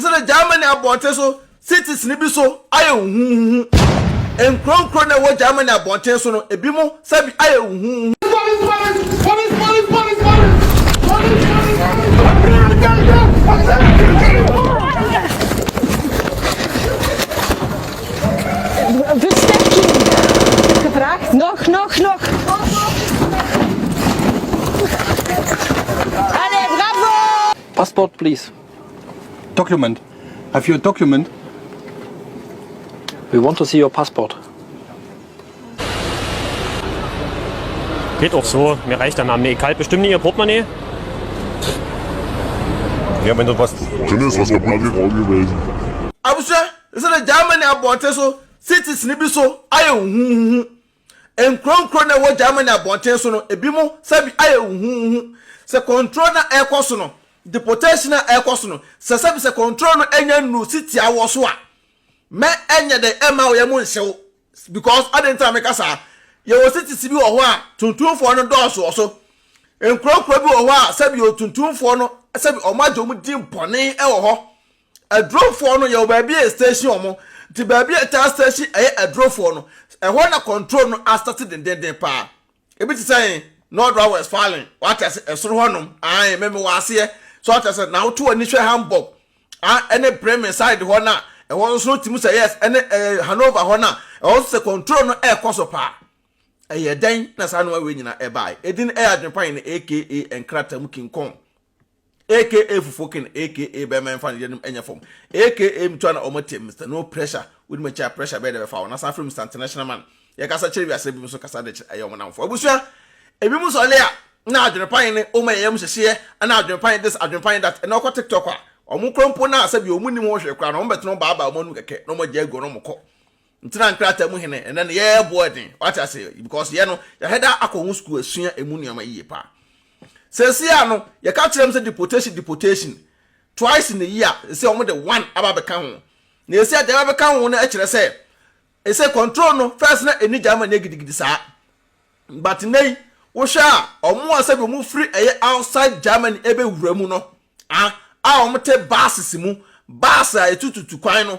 say the Germany abonte so cities ni bi so aye huhu enkronkro na wo Germany abonte so no ebi mo sabi aye huhu Gevraagd. Nog. Allez, bravo! Passport, please. Document. Have you a document? We want to see your passport. Geht auch so, mir reicht der Name. Egal, bestimmt nicht Ihr Portemonnaie? Ja, wenn du was... Dennis, was kaputt gewesen. Abusha, is the Germany abonte so cities ni bi so aye huhu enkronkro na wo Germany abonte so no ebi mo sabi aye huhu se control na ekoso no deportation na ekoso no se sabi se control no enya nu city awo so a me enya de ema wo ye mo nhyew because adenta me kasa ye wo cities bi wo ho a tuntumfo no dɔɔso so enkronkro bi wo ho a sabi o tuntumfo no sabi o majo mu di mpɔne e wo ho adrofo no ye baabi e station omo ti baabi e ta station e adrofo no e ho na control no a started den pa e bi ti say North West falling what as esoro honom ai me wase so what as na to ani hwe Hamburg ene Bremen side ho na e ho so timu say yes ene Hanover ho na e ho se control no e koso pa e ye den na sa no we nyina e bai edin e Adwenepahene aka Nkrataa mu kinkon aka fufokin aka be men fan yenum enya fom aka mtwa na omote Mr no pressure with me cha pressure be the fa na sa from Mr International man ye kasa chiri wiase bi so kasa de ayo mo namfo abusua ebi mu so le a na Adwenepahene o ma yem hyehye na Adwenepahene this Adwenepahene that na ko TikTok a omo krompo na asabi omu ni mo hwe kra na omo beto no baaba omo nu keke no mo jago no mo ko ntina Nkrataa mu hene and then ye boarding what I say because ye no ya header akọ school asua emu niam yiye pa Sesia no ye ka kire say deportation twice in a year say omo the one aba beka ho na esi ade aba beka ho na e kire say e say control no first na eni Germany gidigidi sa but nei wo hwa omo asabi omo free outside Germany ebe wura mu no omo te bases mu bas a etututu kwan no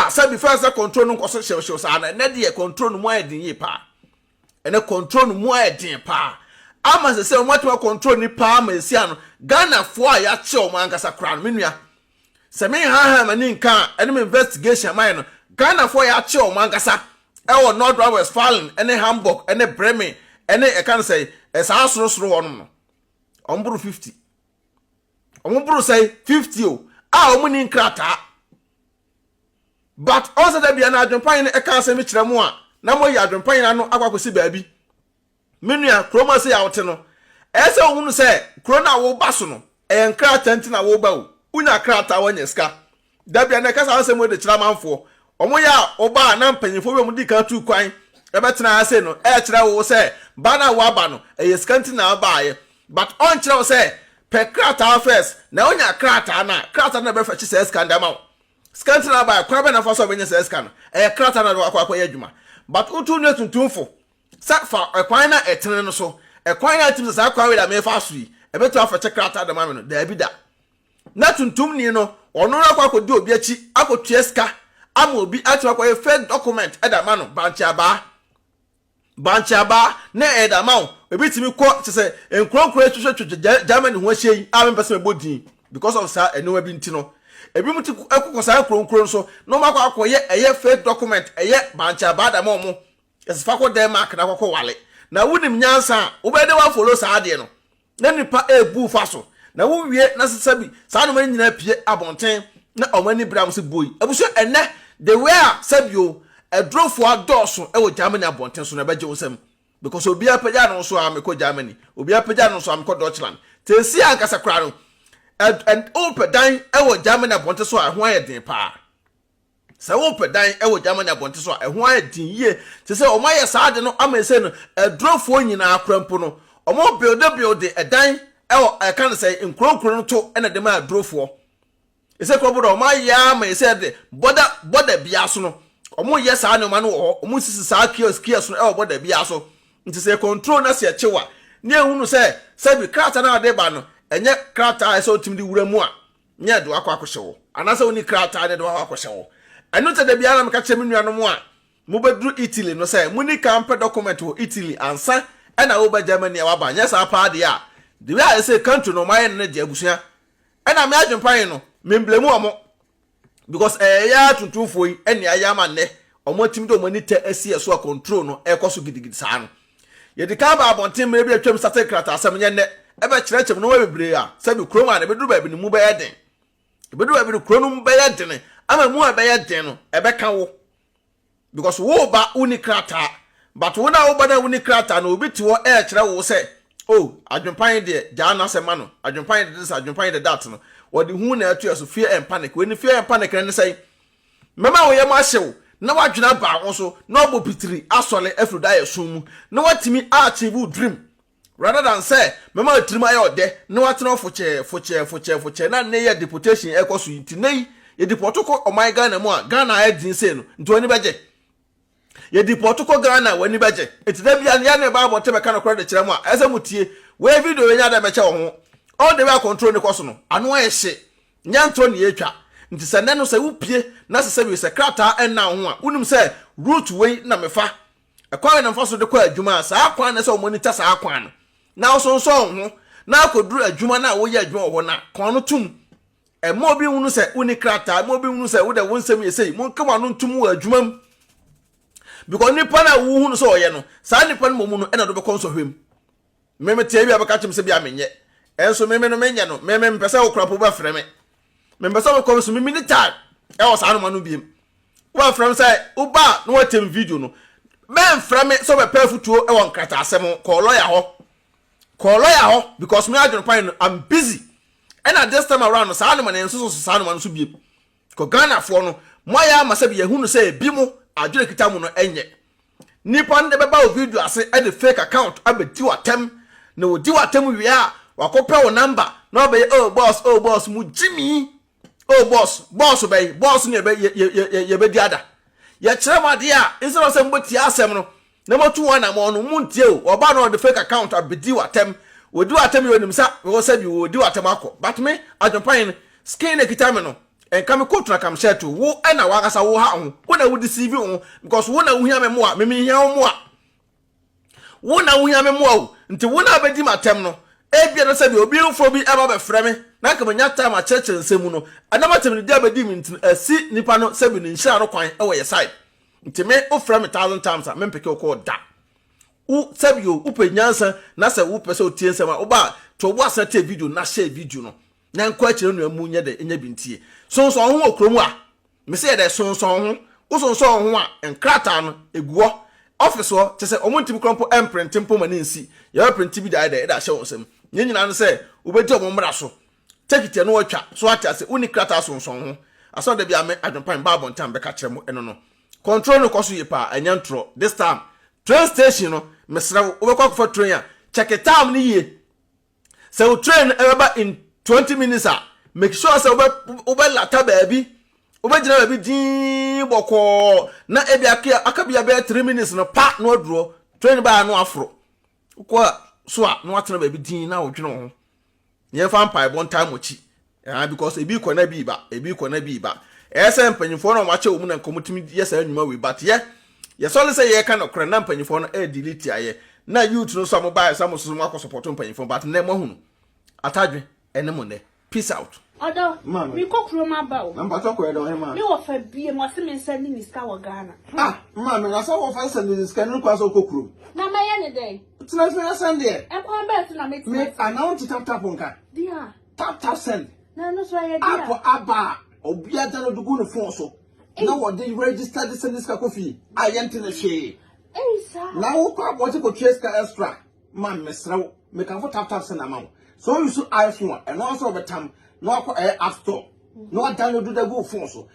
sabi first na control no koso hyew sa na de control no mo adin yi pa ene control no mo adin pa ama se o matwa control ni pa ma esia no Ghana fo a ya che o mangasa kra no menua se me ha mani nka ene investigation man no Ghana fo ya che o mangasa e wo North West falling ene Hamburg ene Bremen ene e kan say e sa soro ho no omburu 50 omburu say 50 o omuni Nkrataa but also there be an Adwenepahene e kan say me kire mu a na mo ya Adwenepahene no akwakosi baabi menua kroma se ya wote no ese ohunu se krona wo baso no Nkrataa ntina wo ba o unya Nkrataa wanya ska da bia na kasa ansem de kira manfo omo ya oba na mpanyefo be mu di kan tu kwan e betena ase no e kira wo se ba na wo aba no e ska ntina ba ye but on kira wo se pe Nkrataa first na onya Nkrataa na be fa chi se ska ndama ska ntina ba kwa be na fa so be nya se ska no e Nkrataa na akwa ya adwuma but utu nu tuntumfo fa ekwan na etene no so ekwan na tim sa kwa we da me fa so yi e beto afa che Nkrataa da mame no da bi da na tuntum ni no ono ra kwa kodi obi achi akotua ska ama obi atwa kwa fake document e da ma no banchaba na e da ma obi timi ko se enkronkro twetwe Germany ho ahye a me pese bodin because of sa enowa bi ntino ebi muti ekokosa enkronkro so no makwa akoye eye fake document eye banchaba da ma omo esfa ko Denmark na kokko wale na wunim nyansa wo be de wa follow sa ade no na nipa ebu fa so na wo wie na sesabi sa no man nyina pie abonten na omani bram se boy abuso enne the where sabio edrofo adoso e wo Germany abonten so na beje wosam because obi apaja no so ameko Germany obi apaja no so ameko Deutschland te si ankasa kra no and open dan e wo Germany abonten so a ho ayedin pa se wo pedan e wo Germany abonte so e ho adin ye te se o ma ye saade no amese no edrofo nyina akrampo no o mo build edan e wo e kan se nkronkron no to e na de ma adrofo e se krobo do o ma ya ma e se de border bia so no o mo ye saa no ma no o mo sisi saa kiosk no e wo border bia so nti se control na se chewa ne ehunu se bi Nkrataa na de ba no enye Nkrataa e se otim di wura mu a nya do akwa akɔhyewo anasa woni krataa ne do akɔhyewo ɛno te da bia na meka kyerɛ me nuanom a mobɛduru Italy no sɛ muni kampe document wo Italy ansa ɛna wo ba Germany a waba nya sa pa de a the way I say country no my ne de abusua ɛna me adwempan no me blame omo because ya tuntumfo yi ɛne ayama ne omo tim de omo ni te asi so control no ɛkɔ so gidigidi saa no ye de ka ba abonten me bi atwam sate krataa asɛm nye ne ɛbɛ kyerɛkyerɛ no wa bebre a sɛ bi kroma na bedu ba bi ne mu bɛyɛ den bedu ba bi ne krono mu bɛyɛ den ama mu a bɛyɛ den no ɛbɛka wo because wo ba uni krataa but wo na wo ba na uni krataa no obi ti wo kyerɛ wo sɛ oh adwempan de gya na sɛ ma no adwempan de this adwempan de that no wo de hu na atu so fear and panic when fear and panic ne say mema wo ye ma hyew na wadwena ba ho so na obo pitiri asole afroda ye sum na watimi achieve dream rather than say mema atrim aye ode na watena foche na ne ye deportation ekoso yiti nei ye deportoko o my Ghana mu a Ghana edin say no nti oni beje ye deportoko Ghana wani beje etida bia ya na ba bote be kana kora de kire mu a ese mutie we video we nya da be che wo ho all the way control ne koso no ano aye hye nya ntro ne yetwa nti se ne no se wupie na se bi se krata enna ho a unum se root we na mefa ekwan na mfa so de kwa adwuma sa akwan na se o monitor sa akwan no na so nso ho na akoduru adwuma na wo ye adwuma ho na kon no tum e mo bi hunu se uni krata mo bi hunu se wo de wonsem ye sei mo nkama no ntum wo adwuma m because nipa na wo hunu so oye no sa nipa no mu no e na do be konso hwem meme tie bi abaka chim se bi amenye enso meme no menye no meme mpese wo krapo ba frɛ me membesa wo kom so mimi ni tag e wo sa no manu biem wo from say wo ba no watem video no men fra me so be pafutuo e won Nkrataa asem call lawyer ho because me Adwenepahene I'm busy and at this time around sa no man enso sa no man so biem ko Ghana fo no moya ma se be yehunu say bi mo adwene kita mu no enye nipa nde be ba video ase e the fake account abedi watem na odi watem wi a wakopɛ wo number na be oh boss mu Jimmy oh boss obey boss ne ye be diada ye kire ma de a instead of say mboti asem no na motu wana mo no muntie o oba no the fake account abedi watem odi watem yo nim sa wo say bi odi watem akọ but me Adwenepahene skin e kita me no en kam ko tuna kam share to wo na wa kasa wo ha ho wo na wo deceive ho because wo na wo hia me mo a me hia wo mo a wo na wo hia me mo a nti wo na abedi matem no ebia no sabi obi ufo bi aba be frɛ me na ka manya time a church nsemu no anamatem ni dia bedi mi ntin asi nipa no sabi ni nhira no kwan e wo ye side nti me o frɛ me 1000 times a me mpeke ko da u sabi o upenyansa na se wo pese o tie nsema o ba to bo asa te video na share video no na nko akire no amu nya de enya bintie sonso ho okromu a me se de sonso ho wo sonso ho a Nkrataa no eguo office wo te se omuntim krompo emprint mpo mani nsi ya print bi da da hye wonsem nyina no se obedi omomra so take it no watwa so ata se uni Nkrataa sonso ho aso da bia me Adwenepahene ba bontam be ka kire mu eno no control no koso yipa anyantro this time train station no mesra wo be kwa train a check it time ni ye se o train eba in 20 minutes a make sure se obe lata baabi obe gina baabi din boko na ebi akabia be 3 minutes no pa no aduro train ba no afro ko so a no atena baabi din na odwene ho ye fa mpa bon time ochi because ebi ko na bi ba ese mpanyimfo no wache omu na nkomutimi yesa anwuma we but ye so le say ye ka no kra na mpanyimfo no delete aye na youth no so mo buy some so mo support mpanyimfo but na mo hunu atadwe ene mo ne peace out Odo, mi kokro ma ba o. Namba to ko edo he ma. Mi wo fa bie mo se me send ni ska wo Ghana. Ma me na so wo fa send ni ska ni kwa so kokro. Na ma ye ne dey. Tina fe send there. E kwa be to na me. Me announce tap nka. Dia. Tap send. Na no so ye dia. Apo aba obi ada no dugu no phone so. Na wo dey register this send ska kofi. Ayente na hwe. Sa. Na wo kwa bo ko trace ka extra. Ma mesra wo. Me kan for tap send amount. So you should iPhone and also betam no app store no download the go phone so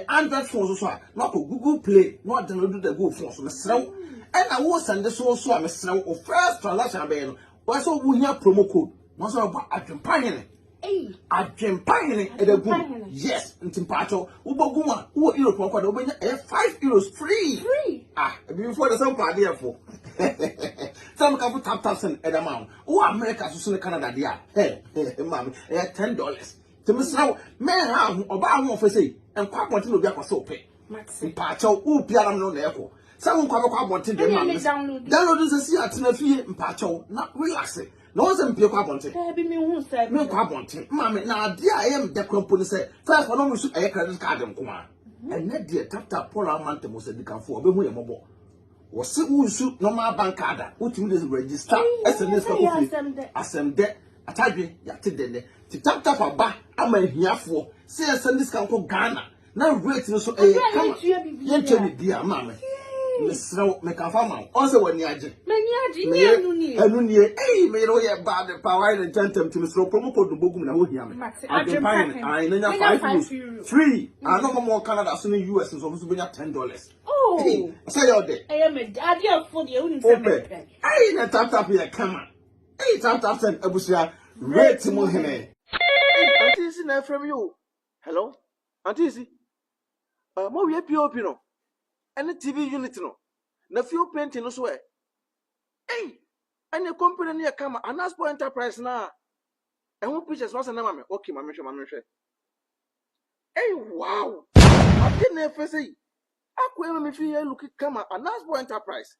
Android phone so no Google Play no download the go phone so mesrew and I will send this so mesrew o first transaction be no we so we hear promo code no so Adwenepahene Adwenepahene e the go yes ntimpacho wo bogu ma wo Europe ko da wo benya €5 free before the some party for some can tap send at amount. Oh, America to Canada, dear. Hey, ma'am, $10. Timisra, man, how about one say, and quite wanting to be a so pay. Maxi Pacho, who piano no echo. Some come wanting the man. Download is a sea at Tinafi and Pacho, not relaxing. No one's pure wanting. No wanting. Mammy, now, dear, I am the company say, first one almost a credit card and come on. And that dear tap Polar Mountain was a decam for a way mobile. Was sit who shoot no more bank card, who to me register SMS as them debt. I tell you, Yatin, to tap a bar, I'm a here for, say, send this can call Ghana. Now, rate no so a come. Dear mamma. Miss Row, make a farmer. Also, when you're hey, made all your bad power and gentlemen to Miss Row, promo code the book in Adwenepahene. I know 5 years. Free. I know more Canada as in the US is almost been at $10. Oh, say all day. I am a daddy for the only open. I ain't a tap here, come on. Hey, tap and Abusia, red to Mohene. Auntie is in there from you. Hello, Auntie. More we POP no. And the TV unit no. Na few painting no swear. Hey, and the company near come and ask for enterprise now. And who pictures was an mamma? Okay, mamma. Hey, wow. I didn't ever say. I couldn't me feel look at come and ask for enterprise.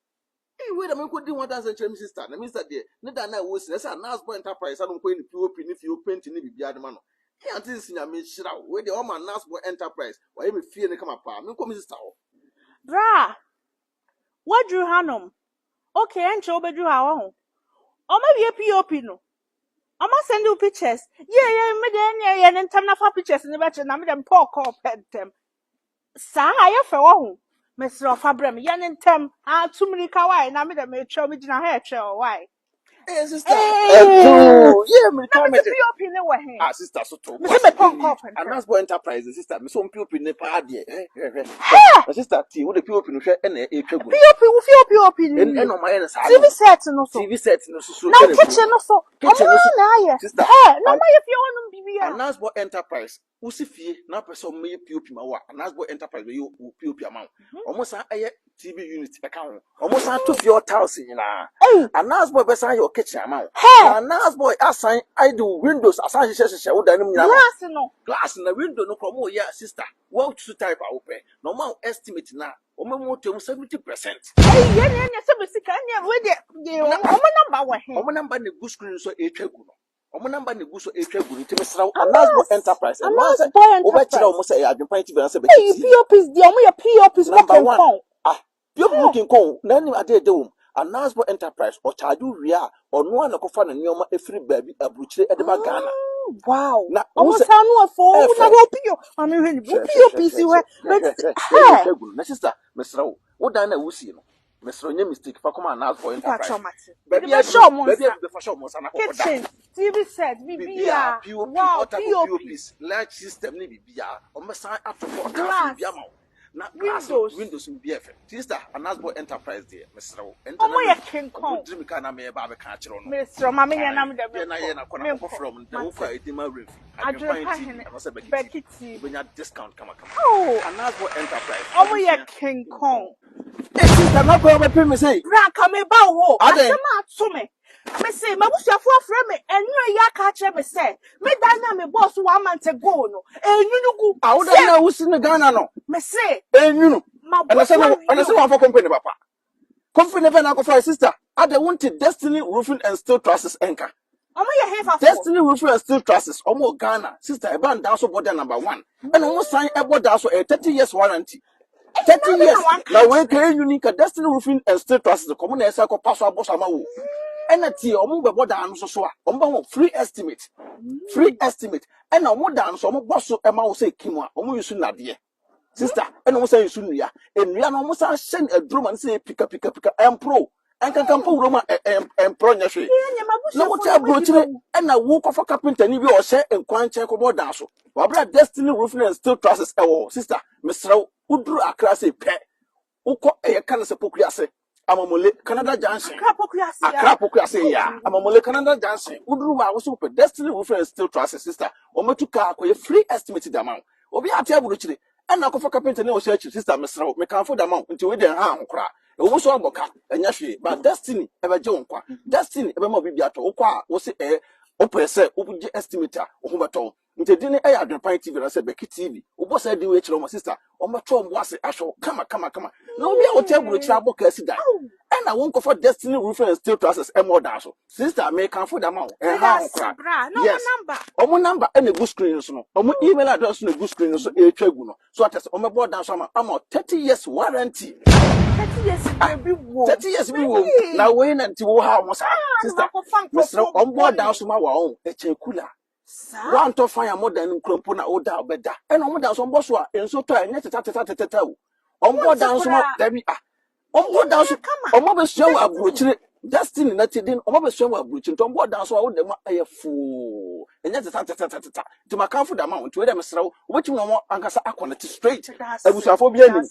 Hey, wait a minute, could do what as a sister. The minister there, neither I was as an ask for enterprise. I don't go in if you paint in the beard man. Hey, until this in a mission out, where the woman ask for enterprise, why you feel they come apart. No come, Mr. Bra, what drew Hanum? Okay, and show bedroom how. Or maybe a POP no. I must send you pictures. Yeah, and time for pictures in the batch and I'm them poor call pet them. Sa, I have a Mr. Fabrem, yan and tem, too many kawaii, and I'm them a show me in a hair show. Why? Hey, sister. Yeah, me come with POP in the way. Ah, sister, so to. And that's what enterprise, sister. Me some POP in the party. Sister, T, what the POP no share and a POP and on my end, TV set no so. TV set no so. Now kitchen no so. Kitchen no so. Sister. No my if you want to be and that's what enterprise. Who see fee na person me POP ma wa. And that's what enterprise you POP amount. Almost a TV unit account. Almost a 2,000 na. And that's what person your kitchen amount. And that's boy assign I do windows assign she wo dan glass na window no promo ya sister. What to type open. Normal estimate na. Omo to 70%. Yeah, so we can with the omo number ne good screen so e twegu no. Omo number ne good so e twegu ntimi sraw Anasbo enterprise. Anasbo obechira omo say Adwenepahene TV na say be. POPs the omo your POPs number 1. POP looking con na ni ade de wo. Anasbo enterprise or charge we are or no one kofa na nioma efiri baby abuchire edema Ghana. Wow. Na omo sa no afo na go pio. Ami hwe ni POPs we. Na sister, mesraw. Wo dan na wo si no. Mesraw nya mistake fa come Anasbo enterprise. Baby be show mo. Baby be show mo sana ko da. Kitchen, TV set, bibia. Wow, POPs, large system ni bibia. Omo san atofo ka bibia ma. Na windows will be effect. Sister, Anasbo enterprise there, Mr. Omo ye King Kong. Dream kana me ba be ka kire no. Mr. Mama ye nam de be. Na ye na kona ko from the wo edema review. Adwenepahene. Bekiti. Benya discount kama. Oh, Anasbo enterprise. Omo ye King Kong. Sister, na ko be pay me say. Bra ka me ba wo. Asema to me. Me say, my busuafo afre me enyo ya ka kire me say. Me dan na me boss 1 month ago no. Enyu gu. Awuda na wo si ne Ghana no. Me say, enyu. And I say one for company papa. Company be na ko for sister. Ade wanted Destiny Roofing and Steel Trusses anchor. Omo ye hefa. Destiny Roofing and Steel Trusses omo Ghana. Sister e ban down so border number 1. And omo sign e border so a 30 years warranty. 30 years. Now we can unique Destiny Roofing and Steel Trusses. Come on, esa ko pass aboss amawo. And at the omo be border anu so omo free estimate. Free estimate. And omo dan so omo boss e ma wo say kimwa. Omo use na de. Sister, and omo say use nuya. Enua no omo say shen a drum and say pika empro. And can po Roma empro nya hwe. Na wo tell brochire and na wo kofa carpenter ni bi o share enkwan chen ko border so. Wa bra Destiny Roofing and Steel Trusses ewo. Sister, mesraw udru akra say pe. Uko e kan se pokuase. Amamole Canada Junction. Akrapokuase ya. Amamole Canada Junction. Udru wa wo so pe Destiny Roofing and Steel Trusses sister. O matuka akoye free estimate da man. Obi ate abrochire. And na kofa carpenter ni o share sister mesraw. Me kan fo da man. Nti we den ha nkra. Owo so aboka enya hwe. But Destiny e be je wonkwa. Destiny e be ma obi biato. Wo kwa wo se opese obuje estimator wo ho beto. nti dine e Adwenepahene TV na se Beki TV obo say din we kire mo sister o meto mo ase ahwe kama na obi a wo table kire aboka asi dan e na won for destiny roofing and steel trusses e mo da so sister me kan for da ma e ha nkra yes omo number e na go screen so no omo email address na go screen so e twa gu no so atese o mebo dan so ama 30 years warranty 30 years baby wo 30 years bi wo na we na nti wo ha mo sa sister misro omo dan so ma wa on e che kula one to fire more than crumpo na oda obeda e no mo dan so mbo so a enso to enye teta wo omo dan so ma dabi omo dan so omo be so wa abrochire destiny na tidin omo be so wa abrochire to omo dan so a wo dem ayefo enye teta ti makanfo da ma wonto we dem srew obetim no mo ankasa akonnect straight abusafo bi ani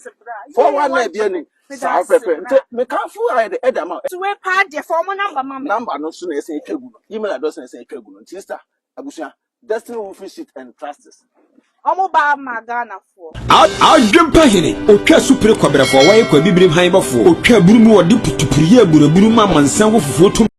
for one na bi ani sa pepe nte mekanfo aye de edama so we pa de for mo number no so na ese etwagu no email address na ese etwagu no sister abusia destiny roofing sheet and trusses omo ba ma Ghana for Adwenepahene otwa supre kwabrafo wa ye kwa bibrim han bafo otwa burumu odi putupuriye buraburu ma mansan wo fufuo